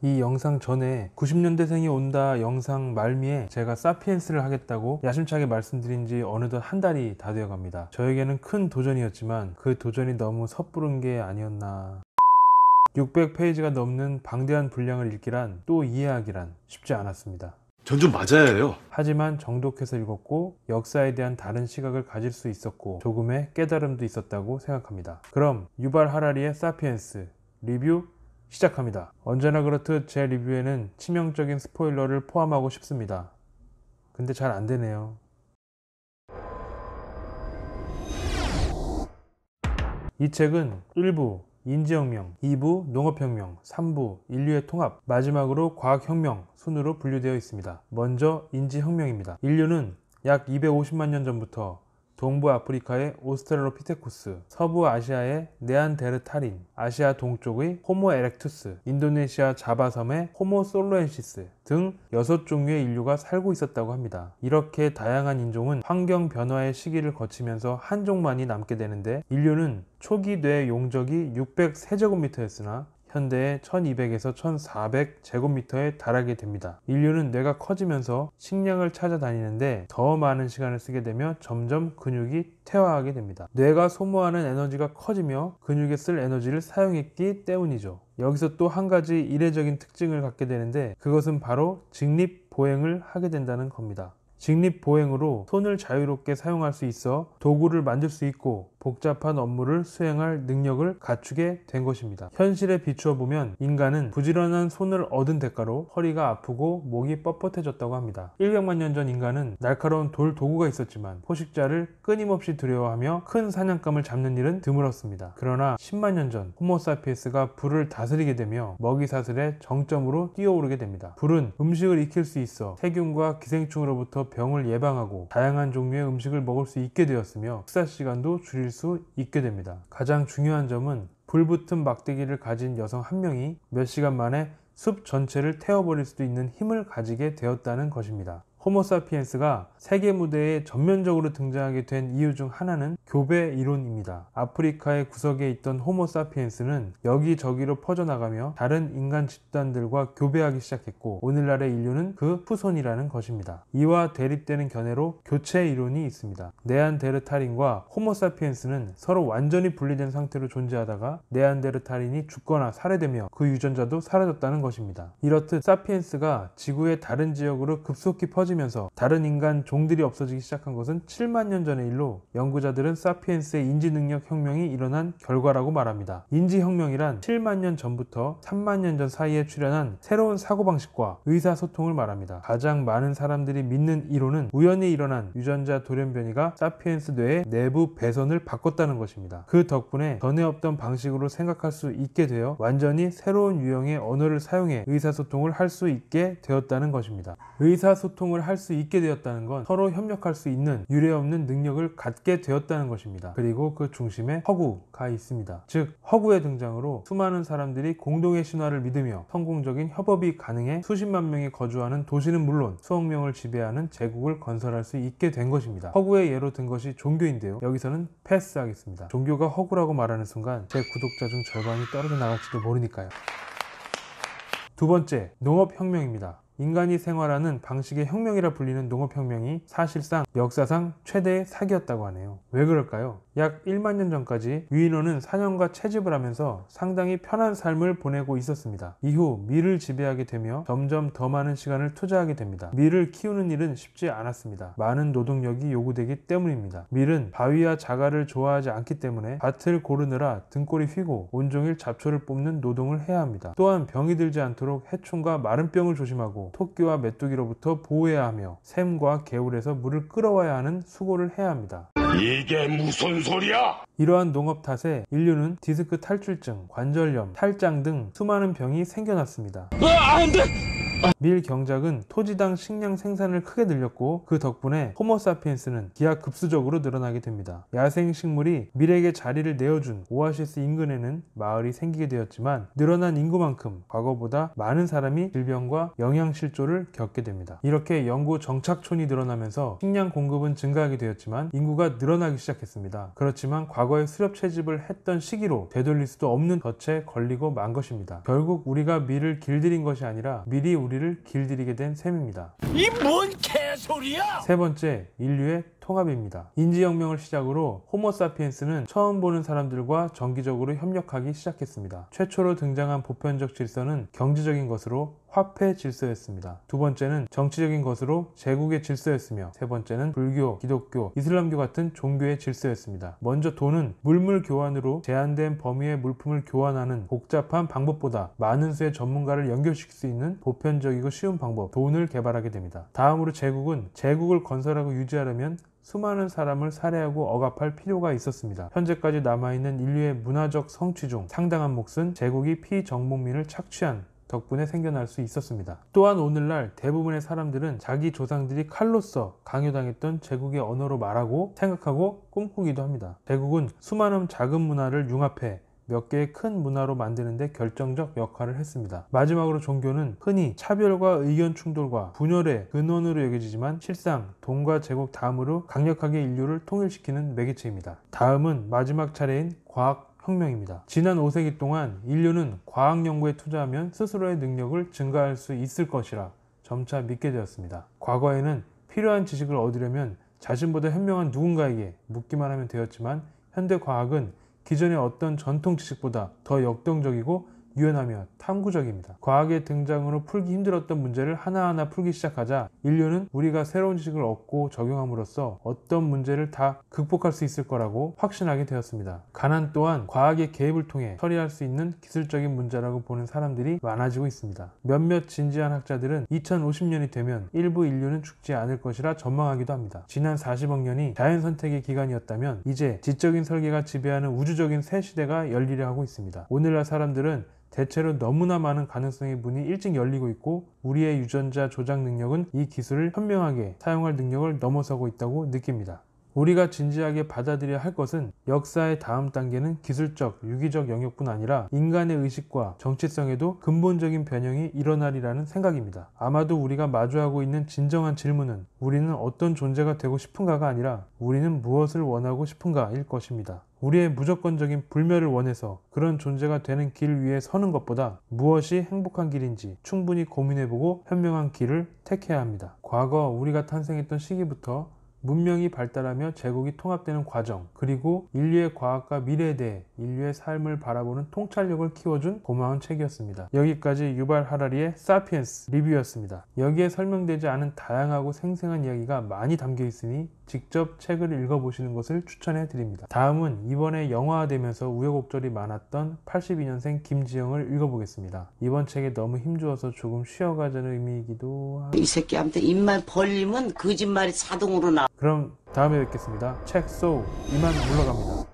이 영상 전에 90년대생이 온다 영상 말미에 제가 사피엔스를 하겠다고 야심차게 말씀드린 지 어느덧 한 달이 다 되어 갑니다. 저에게는 큰 도전이었지만 그 도전이 너무 섣부른 게 아니었나. 600페이지가 넘는 방대한 분량을 읽기란, 또 이해하기란 쉽지 않았습니다. 전 좀 맞아야 해요. 하지만 정독해서 읽었고 역사에 대한 다른 시각을 가질 수 있었고 조금의 깨달음도 있었다고 생각합니다. 그럼 유발 하라리의 사피엔스 리뷰 시작합니다. 언제나 그렇듯 제 리뷰에는 치명적인 스포일러를 포함하고 싶습니다. 근데 잘 안되네요. 이 책은 1부 인지혁명, 2부 농업혁명, 3부 인류의 통합, 마지막으로 과학혁명 순으로 분류되어 있습니다. 먼저 인지혁명입니다. 인류는 약 250만 년 전부터 동부 아프리카의 오스트랄로피테쿠스, 서부 아시아의 네안데르탈인, 아시아 동쪽의 호모 에렉투스, 인도네시아 자바섬의 호모 솔로엔시스 등 6종류의 인류가 살고 있었다고 합니다. 이렇게 다양한 인종은 환경 변화의 시기를 거치면서 한 종만이 남게 되는데, 인류는 초기 뇌 용적이 600세제곱미터였으나 현대에 1200에서 1400제곱미터에 달하게 됩니다. 인류는 뇌가 커지면서 식량을 찾아다니는데 더 많은 시간을 쓰게 되며 점점 근육이 퇴화하게 됩니다. 뇌가 소모하는 에너지가 커지며 근육에 쓸 에너지를 사용했기 때문이죠. 여기서 또 한 가지 이례적인 특징을 갖게 되는데, 그것은 바로 직립보행을 하게 된다는 겁니다. 직립보행으로 손을 자유롭게 사용할 수 있어 도구를 만들 수 있고 복잡한 업무를 수행할 능력을 갖추게 된 것입니다. 현실에 비추어 보면 인간은 부지런한 손을 얻은 대가로 허리가 아프고 목이 뻣뻣해졌다고 합니다. 100만 년 전 인간은 날카로운 돌 도구가 있었지만 포식자를 끊임없이 두려워하며 큰 사냥감을 잡는 일은 드물었습니다. 그러나 10만 년 전 호모사피엔스가 불을 다스리게 되며 먹이사슬의 정점으로 뛰어오르게 됩니다. 불은 음식을 익힐 수 있어 세균과 기생충으로부터 병을 예방하고 다양한 종류의 음식을 먹을 수 있게 되었으며 식사 시간도 줄일 수 있게 됩니다. 가장 중요한 점은 불붙은 막대기를 가진 여성 한 명이 몇 시간 만에 숲 전체를 태워버릴 수도 있는 힘을 가지게 되었다는 것입니다. 호모사피엔스가 세계 무대에 전면적으로 등장하게 된 이유 중 하나는 교배 이론입니다. 아프리카의 구석에 있던 호모사피엔스는 여기저기로 퍼져나가며 다른 인간 집단들과 교배하기 시작했고, 오늘날의 인류는 그 후손이라는 것입니다. 이와 대립되는 견해로 교체 이론이 있습니다. 네안데르탈인과 호모사피엔스는 서로 완전히 분리된 상태로 존재하다가 네안데르탈인이 죽거나 살해되며 그 유전자도 사라졌다는 것입니다. 이렇듯 사피엔스가 지구의 다른 지역으로 급속히 퍼지면서 다른 인간 종들이 없어지기 시작한 것은 7만 년 전의 일로 연구자들은 사피엔스의 인지능력 혁명이 일어난 결과라고 말합니다. 인지혁명이란 7만 년 전부터 3만 년 전 사이에 출현한 새로운 사고방식과 의사소통을 말합니다. 가장 많은 사람들이 믿는 이론은 우연히 일어난 유전자 돌연변이가 사피엔스 뇌의 내부 배선을 바꿨다는 것입니다. 그 덕분에 전에 없던 방식으로 생각할 수 있게 되어 완전히 새로운 유형의 언어를 사용해 의사소통을 할 수 있게 되었다는 것입니다. 의사소통을 할 수 있게 되었다는 건 서로 협력할 수 있는 유례없는 능력을 갖게 되었다는 것입니다. 그리고 그 중심에 허구가 있습니다. 즉, 허구의 등장으로 수많은 사람들이 공동의 신화를 믿으며 성공적인 협업이 가능해 수십만 명이 거주하는 도시는 물론 수억 명을 지배하는 제국을 건설할 수 있게 된 것입니다. 허구의 예로 든 것이 종교인데요. 여기서는 패스하겠습니다. 종교가 허구라고 말하는 순간 제 구독자 중 절반이 떨어져 나갈지도 모르니까요. 두 번째, 농업혁명입니다. 인간이 생활하는 방식의 혁명이라 불리는 농업혁명이 사실상 역사상 최대의 사기였다고 하네요. 왜 그럴까요? 약 1만 년 전까지 유인원은 사냥과 채집을 하면서 상당히 편한 삶을 보내고 있었습니다. 이후 밀을 지배하게 되며 점점 더 많은 시간을 투자하게 됩니다. 밀을 키우는 일은 쉽지 않았습니다. 많은 노동력이 요구되기 때문입니다. 밀은 바위와 자갈을 좋아하지 않기 때문에 밭을 고르느라 등골이 휘고 온종일 잡초를 뽑는 노동을 해야 합니다. 또한 병이 들지 않도록 해충과 마른병을 조심하고 토끼와 메뚜기로부터 보호해야 하며 샘과 개울에서 물을 끌어와야 하는 수고를 해야 합니다. 이게 무슨 소리야? 이러한 농업 탓에 인류는 디스크 탈출증, 관절염, 탈장 등 수많은 병이 생겨났습니다. 안 돼! 밀 경작은 토지당 식량 생산을 크게 늘렸고 그 덕분에 호모사피엔스는 기하급수적으로 늘어나게 됩니다. 야생식물이 밀에게 자리를 내어준 오아시스 인근에는 마을이 생기게 되었지만 늘어난 인구만큼 과거보다 많은 사람이 질병과 영양실조를 겪게 됩니다. 이렇게 영구 정착촌이 늘어나면서 식량 공급은 증가하게 되었지만 인구가 늘어나기 시작했습니다. 그렇지만 과거에 수렵 채집을 했던 시기로 되돌릴 수도 없는 덫에 걸리고 만 것입니다. 결국 우리가 밀을 길들인 것이 아니라 밀이 우리를 길들이게 된 셈입니다. 이 뭔 개소리야! 세 번째, 인류의 통합입니다. 인지혁명을 시작으로 호모사피엔스는 처음 보는 사람들과 정기적으로 협력하기 시작했습니다. 최초로 등장한 보편적 질서는 경제적인 것으로 화폐 질서였습니다. 두 번째는 정치적인 것으로 제국의 질서였으며 세 번째는 불교, 기독교, 이슬람교 같은 종교의 질서였습니다. 먼저 돈은 물물 교환으로 제한된 범위의 물품을 교환하는 복잡한 방법보다 많은 수의 전문가를 연결시킬 수 있는 보편적이고 쉬운 방법, 돈을 개발하게 됩니다. 다음으로 제국은 제국을 건설하고 유지하려면 수많은 사람을 살해하고 억압할 필요가 있었습니다. 현재까지 남아있는 인류의 문화적 성취 중 상당한 몫은 제국이 피정복민을 착취한 덕분에 생겨날 수 있었습니다. 또한 오늘날 대부분의 사람들은 자기 조상들이 칼로써 강요당했던 제국의 언어로 말하고 생각하고 꿈꾸기도 합니다. 제국은 수많은 작은 문화를 융합해 몇 개의 큰 문화로 만드는 데 결정적 역할을 했습니다. 마지막으로 종교는 흔히 차별과 의견 충돌과 분열의 근원으로 여겨지지만 실상 돈과 제국 다음으로 강력하게 인류를 통일시키는 매개체입니다. 다음은 마지막 차례인 과학 혁명입니다. 지난 5세기 동안 인류는 과학 연구에 투자하면 스스로의 능력을 증가할 수 있을 것이라 점차 믿게 되었습니다. 과거에는 필요한 지식을 얻으려면 자신보다 현명한 누군가에게 묻기만 하면 되었지만 현대 과학은 기존의 어떤 전통 지식보다 더 역동적이고 유연하며 탐구적입니다. 과학의 등장으로 풀기 힘들었던 문제를 하나하나 풀기 시작하자 인류는 우리가 새로운 지식을 얻고 적용함으로써 어떤 문제를 다 극복할 수 있을 거라고 확신하게 되었습니다. 가난 또한 과학의 개입을 통해 처리할 수 있는 기술적인 문제라고 보는 사람들이 많아지고 있습니다. 몇몇 진지한 학자들은 2050년이 되면 일부 인류는 죽지 않을 것이라 전망하기도 합니다. 지난 40억 년이 자연선택의 기간이었다면 이제 지적인 설계가 지배하는 우주적인 새 시대가 열리려 하고 있습니다. 오늘날 사람들은 대체로 너무나 많은 가능성의 문이 일찍 열리고 있고 우리의 유전자 조작 능력은 이 기술을 현명하게 사용할 능력을 넘어서고 있다고 느낍니다. 우리가 진지하게 받아들여야 할 것은 역사의 다음 단계는 기술적, 유기적 영역뿐 아니라 인간의 의식과 정체성에도 근본적인 변형이 일어나리라는 생각입니다. 아마도 우리가 마주하고 있는 진정한 질문은 우리는 어떤 존재가 되고 싶은가가 아니라 우리는 무엇을 원하고 싶은가일 것입니다. 우리의 무조건적인 불멸을 원해서 그런 존재가 되는 길 위에 서는 것보다 무엇이 행복한 길인지 충분히 고민해보고 현명한 길을 택해야 합니다. 과거 우리가 탄생했던 시기부터 문명이 발달하며 제국이 통합되는 과정, 그리고 인류의 과학과 미래에 대해 인류의 삶을 바라보는 통찰력을 키워준 고마운 책이었습니다. 여기까지 유발 하라리의 사피엔스 리뷰였습니다. 여기에 설명되지 않은 다양하고 생생한 이야기가 많이 담겨 있으니 직접 책을 읽어보시는 것을 추천해 드립니다. 다음은 이번에 영화화되면서 우여곡절이 많았던 82년생 김지영을 읽어보겠습니다. 이번 책에 너무 힘주어서 조금 쉬어가자는 의미이기도 이 새끼한테 입만 벌리면 거짓말이 자동으로 나와. 그럼 다음에 뵙겠습니다. 책 쏘 이만 물러갑니다.